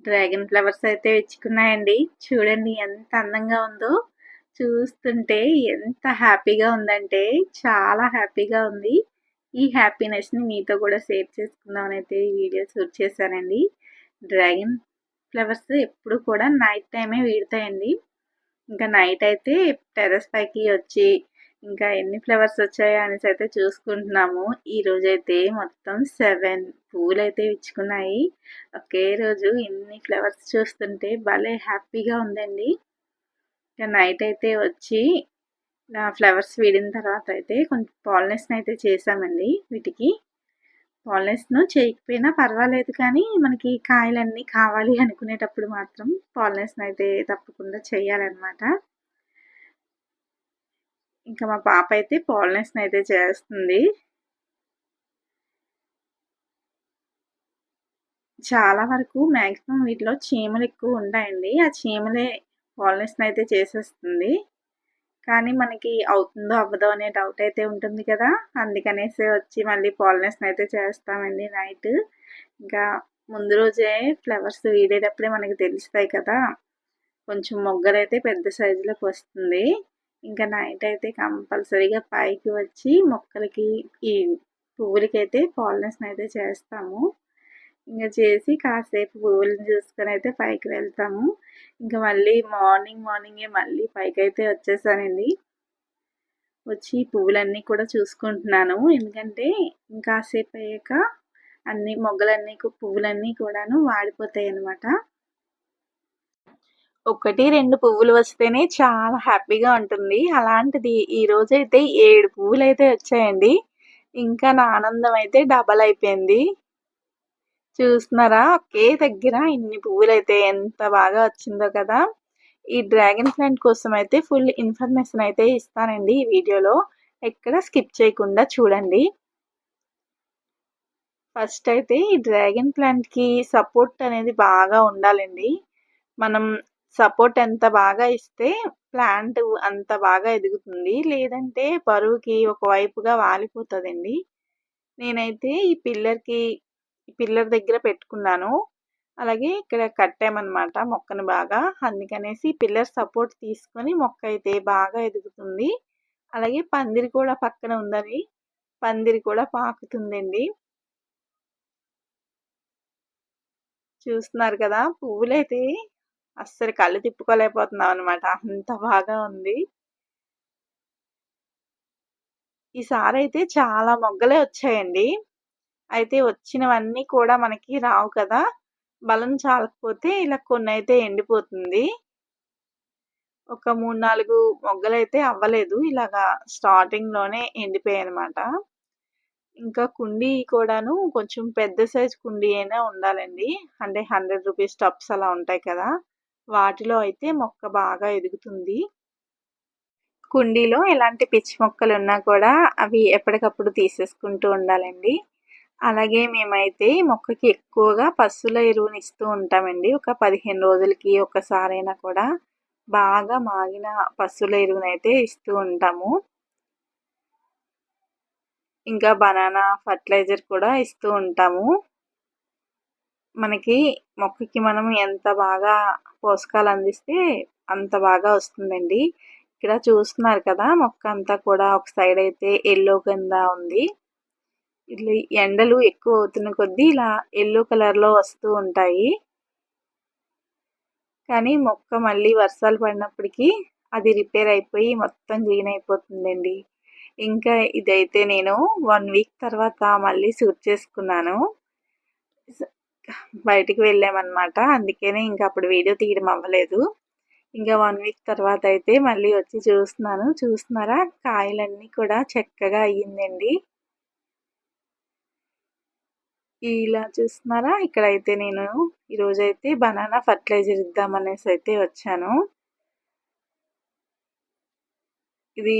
Dragon flowers అయితే విచ్చుకున్నాయండి. చూడండి ఎంత అందంగా ఉందో. చూస్తుంటే ఎంత హ్యాపీగా ఉందంటే చాలా హ్యాపీగా ఉంది. ఈ హ్యాపీనెస్‌ని మీతో కూడా షేర్ చేసుకుందామని అయితే ఈ వీడియో షూట్ చేశానండి. డ్రాగన్ ఫ్లవర్స్ ఎప్పుడు కూడా నైట్ టైమే వీడతాయండి. ఇంకా నైట్ అయితే టెర్రస్ పైకి వచ్చి ఇంకా ఎన్ని ఫ్లవర్స్ వచ్చాయో అనేసి అయితే చూసుకుంటున్నాము. ఈరోజైతే మొత్తం 7 పువ్వులైతే విచ్చుకున్నాయి. ఒకే రోజు ఇన్ని ఫ్లవర్స్ చూస్తుంటే భలే హ్యాపీగా ఉందండి. ఇక నైట్ అయితే వచ్చి ఫ్లవర్స్ వీడిన తర్వాత అయితే కొంచెం పాలినేషన్ అయితే చేసామండి వీటికి. పాలినేషన్ చేయకపోయినా పర్వాలేదు కానీ మనకి కాయలన్నీ కావాలి అనుకునేటప్పుడు మాత్రం పాలినేషన్ అయితే తప్పకుండా చేయాలన్నమాట. ఇంకా మా పాప అయితే పాలినేషన్ అయితే చేస్తుంది. చాలా వరకు మ్యాక్సిమం వీటిలో చీమలు ఎక్కువ ఉంటాయండి. ఆ చీమలే పాలినేషన్ అయితే చేసేస్తుంది. కానీ మనకి అవుతుందో అవ్వదో అనే డౌట్ అయితే ఉంటుంది కదా! అందుకనేసి వచ్చి మళ్ళీ పాలినేషన్ అయితే చేస్తామండి నైట్. ఇంకా ముందు రోజే ఫ్లవర్స్ వీడేటప్పుడే మనకి తెలుస్తాయి కదా! కొంచెం మొగ్గలైతే పెద్ద సైజులోకి వస్తుంది. ఇంకా నైట్ అయితే కంపల్సరీగా పైకి వచ్చి మొక్కలకి ఈ పువ్వులకైతే పాలినేషన్ అయితే చేస్తాము. ఇంక చేసి కాసేపు పువ్వులను చూసుకొని అయితే పైకి వెళ్తాము. ఇంక మళ్ళీ మార్నింగే మళ్ళీ పైకైతే వచ్చేసానండి. వచ్చి పువ్వులన్నీ కూడా చూసుకుంటున్నాను. ఎందుకంటే ఇంకాసేపు అయ్యాక అన్ని మొగ్గలన్నీ పువ్వులన్నీ కూడాను వాడిపోతాయన్నమాట. 1, 2 పువ్వులు వస్తేనే చాలా హ్యాపీగా ఉంటుంది. అలాంటిది ఈరోజైతే 7 పువ్వులైతే వచ్చాయండి. ఇంకా నా ఆనందం అయితే డబల్ అయిపోయింది. చూస్తున్నారా? ఒకే దగ్గర ఇన్ని పువ్వులైతే ఎంత బాగా వచ్చిందో కదా! ఈ డ్రాగన్ ప్లాంట్ కోసం అయితే ఫుల్ ఇన్ఫర్మేషన్ అయితే ఇస్తానండి ఈ వీడియోలో. ఎక్కడ స్కిప్ చేయకుండా చూడండి. ఫస్ట్ అయితే ఈ డ్రాగన్ ప్లాంట్‌కి సపోర్ట్ అనేది బాగా ఉండాలండి. మనం సపోర్ట్ ఎంత బాగా ఇస్తే ప్లాంట్ అంత బాగా ఎదుగుతుంది. లేదంటే బరువుకి ఒకవైపుగా వాలిపోతదండి. నేనైతే ఈ పిల్లర్ దగ్గర పెట్టుకున్నాను. అలాగే ఇక్కడ కట్టామనమాట మొక్కను బాగా. అందుకనేసి పిల్లర్ సపోర్ట్ తీసుకొని మొక్క అయితే బాగా ఎదుగుతుంది. అలాగే పందిరి కూడా పక్కన ఉందని పందిరి కూడా పాకుతుందండి. చూస్తున్నారు కదా! పువ్వులైతే అస్సలు కళ్ళు తిప్పుకోలేకపోతున్నాం అనమాట. అంత బాగా ఉంది. ఈసారైతే చాలా మొగ్గలే వచ్చాయండి. అయితే వచ్చినవన్నీ కూడా మనకి రావు కదా! బలం చాలకపోతే ఇలా కొన్నైతే ఎండిపోతుంది. ఒక 3, 4 మొగ్గలైతే అవ్వలేదు. ఇలాగా స్టార్టింగ్‌లోనే ఎండిపోయాయనమాట. ఇంకా కుండీ కూడాను కొంచెం పెద్ద సైజ్ కుండీ అయినా ఉండాలండి. అంటే రూ. 100 టబ్స్ అలా ఉంటాయి కదా! వాటిలో అయితే మొక్క బాగా ఎదుగుతుంది. కుండీలో ఎలాంటి పిచ్చి మొక్కలున్నా కూడా అవి ఎప్పటికప్పుడు తీసేసుకుంటూ ఉండాలండి. అలాగే మేమైతే మొక్కకి ఎక్కువగా పశువుల ఎరువుని ఇస్తూ ఉంటామండి. ఒక 15 రోజులకి ఒక్కసారైనా కూడా బాగా మాగిన పశువుల ఎరువునైతే ఇస్తూ ఉంటాము. ఇంకా బనానా ఫర్టిలైజర్ కూడా ఇస్తూ ఉంటాము. మనకి మొక్కకి మనం ఎంత బాగా పోషకాలు అందిస్తే అంత బాగా వస్తుందండి. ఇక్కడ చూస్తున్నారు కదా! మొక్క అంతా కూడా ఒక సైడ్ అయితే యెల్లో కింద ఉంది. ఇట్లా ఎండలు ఎక్కువ అవుతున్న కొద్దీ ఇలా యెల్లో కలర్‌లో వస్తూ ఉంటాయి. కానీ మొక్క మళ్ళీ వర్షాలు పడినప్పటికి అది రిపేర్ అయిపోయి మొత్తం గ్రీన్ అయిపోతుందండి. ఇంకా ఇదైతే నేను 1 వీక్ తర్వాత మళ్ళీ షూట్ చేసుకున్నాను. స బయటికి వెళ్ళామనమాట. అందుకనే ఇంక అప్పుడు వీడియో తీయడం అవ్వలేదు. ఇంకా 1 వీక్ తర్వాత అయితే మళ్ళీ వచ్చి చూస్తున్నాను. చూస్తున్నారా? కాయలన్నీ కూడా చక్కగా అయ్యిందండి. ఇలా చూస్తున్నారా? ఇక్కడైతే నేను ఈరోజైతే బనానా ఫర్టిలైజర్ ఇద్దామనేసి అయితే వచ్చాను. ఇది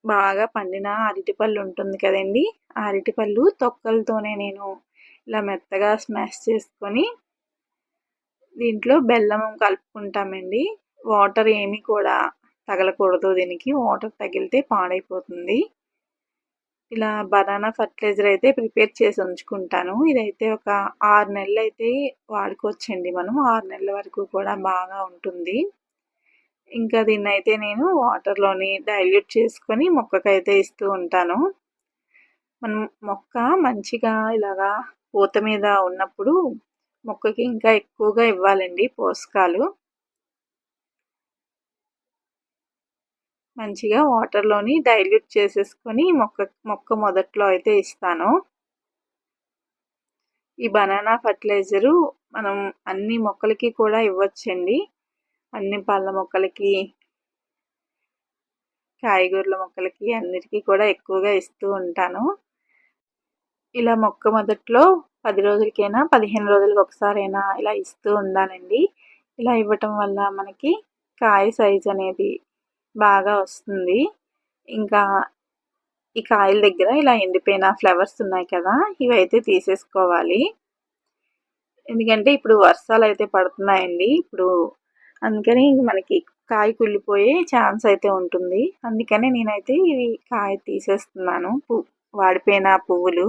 బాగా పండిన అరటిపళ్ళు ఉంటుంది కదండీ! ఆ అరటిపళ్ళు తొక్కలతోనే నేను ఇలా మెత్తగా స్మాష్ చేసుకొని దీంట్లో బెల్లం కలుపుకుంటామండి. వాటర్ ఏమి కూడా తగలకూడదు దీనికి. వాటర్ తగిలితే పాడైపోతుంది. ఇలా బనానా ఫర్టిలైజర్ అయితే ప్రిపేర్ చేసి ఉంచుకుంటాను. ఇదైతే ఒక 6 నెలలైతే వాడుకోవచ్చండి మనం. 6 నెలల వరకు కూడా బాగా ఉంటుంది. ఇంకా దీన్నైతే నేను వాటర్‌లోని డైల్యూట్ చేసుకొని మొక్కకైతే ఇస్తూ ఉంటాను. మనం మొక్క మంచిగా ఇలాగా పూత మీద ఉన్నప్పుడు మొక్కకి ఇంకా ఎక్కువగా ఇవ్వాలండి పోషకాలు. మంచిగా వాటర్‌లోని డైల్యూట్ చేసేసుకొని మొక్క మొదట్లో అయితే ఇస్తాను. ఈ బనానా ఫర్టిలైజరు మనం అన్ని మొక్కలకి కూడా ఇవ్వొచ్చండి. అన్ని పళ్ళ మొక్కలకి, కాయగూరల మొక్కలకి అన్నిటికీ కూడా ఎక్కువగా ఇస్తూ ఉంటాను. ఇలా మొక్క మొదట్లో 10 రోజులకైనా, 15 రోజులకి ఒకసారైనా ఇలా ఇస్తూ ఉండాలండి. ఇలా ఇవ్వటం వల్ల మనకి కాయ సైజ్ అనేది బాగా వస్తుంది. ఇంకా ఈ కాయల దగ్గర ఇలా ఎండిపోయిన ఫ్లవర్స్ ఉన్నాయి కదా! ఇవైతే తీసేసుకోవాలి. ఎందుకంటే ఇప్పుడు వర్షాలైతే పడుతున్నాయండి. అందుకని మనకి కాయ కుళ్ళిపోయే ఛాన్స్ అయితే ఉంటుంది. అందుకని నేనైతే ఇవి కాయ తీసేస్తున్నాను. వాడిపోయిన పువ్వులు.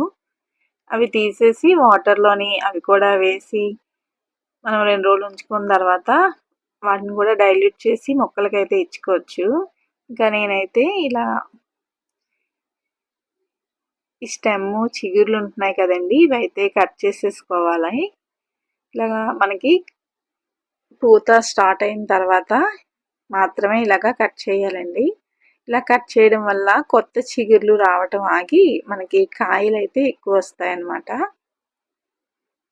అవి తీసేసి వాటర్‌లోని అవి కూడా వేసి మనం 2 రోజులు ఉంచుకున్న తర్వాత వాటిని కూడా డైల్యూట్ చేసి మొక్కలకైతే ఇచ్చుకోవచ్చు. ఇంకా నేనైతే ఇలా ఈ స్టెమ్ము, చిగుర్లు ఉంటున్నాయి కదండీ! ఇవైతే కట్ చేసేసుకోవాలి. ఇలాగా మనకి పూత స్టార్ట్ అయిన తర్వాత మాత్రమే ఇలాగా కట్ చేయాలండి. ఇలా కట్ చేయడం వల్ల కొత్త చిగుర్లు రావటం ఆగి మనకి కాయలైతే ఎక్కువ వస్తాయన్నమాట.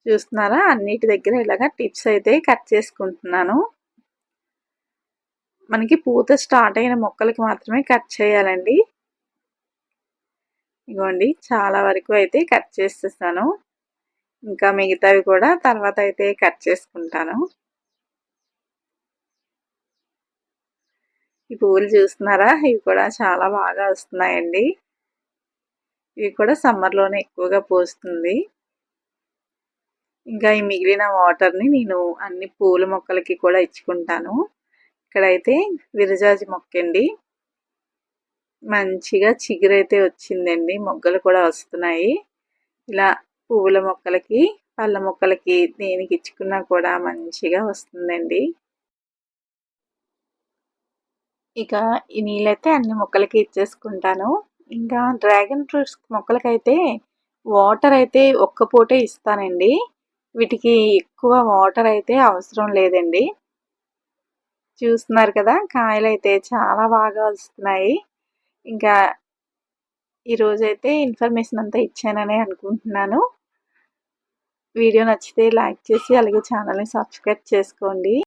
చూస్తున్నారా? అన్నిటి దగ్గర ఇలాగా టిప్స్ అయితే కట్ చేసుకుంటున్నాను. మనకి పూత స్టార్ట్ అయిన మొక్కలకి మాత్రమే కట్ చేయాలండి. ఇగోండి చాలా వరకు అయితే కట్ చేసేసాను. ఇంకా మిగతావి కూడా తర్వాత అయితే కట్ చేసుకుంటాను. ఈ పువ్వులు చూస్తున్నారా? ఇవి కూడా చాలా బాగా వస్తున్నాయండి. ఇవి కూడా సమ్మర్‌లోనే ఎక్కువగా పూస్తుంది. ఇంకా ఈ మిగిలిన వాటర్‌ని నేను అన్ని పూల మొక్కలకి కూడా ఇచ్చుకుంటాను. ఇక్కడైతే విరజాజి మొక్కండి. మంచిగా చిగురైతే వచ్చిందండి. మొగ్గలు కూడా వస్తున్నాయి. ఇలా పువ్వుల మొక్కలకి, పళ్ళ మొక్కలకి దేనికి ఇచ్చుకున్నా కూడా మంచిగా వస్తుందండి. ఇక ఈ నీళ్ళైతే అన్ని మొక్కలకి ఇచ్చేసుకుంటాను. ఇంకా డ్రాగన్ ఫ్రూట్స్ మొక్కలకైతే వాటర్ అయితే ఒక్క పూటే ఇస్తానండి. వీటికి ఎక్కువ వాటర్ అయితే అవసరం లేదండి. చూస్తున్నారు కదా! కాయలైతే చాలా బాగా వస్తున్నాయి. ఇంకా ఈరోజైతే ఇన్ఫర్మేషన్ అంతా ఇచ్చాననే అనుకుంటున్నాను. వీడియో నచ్చితే లైక్ చేసి అలాగే ఛానల్‌ని సబ్స్క్రైబ్ చేసుకోండి.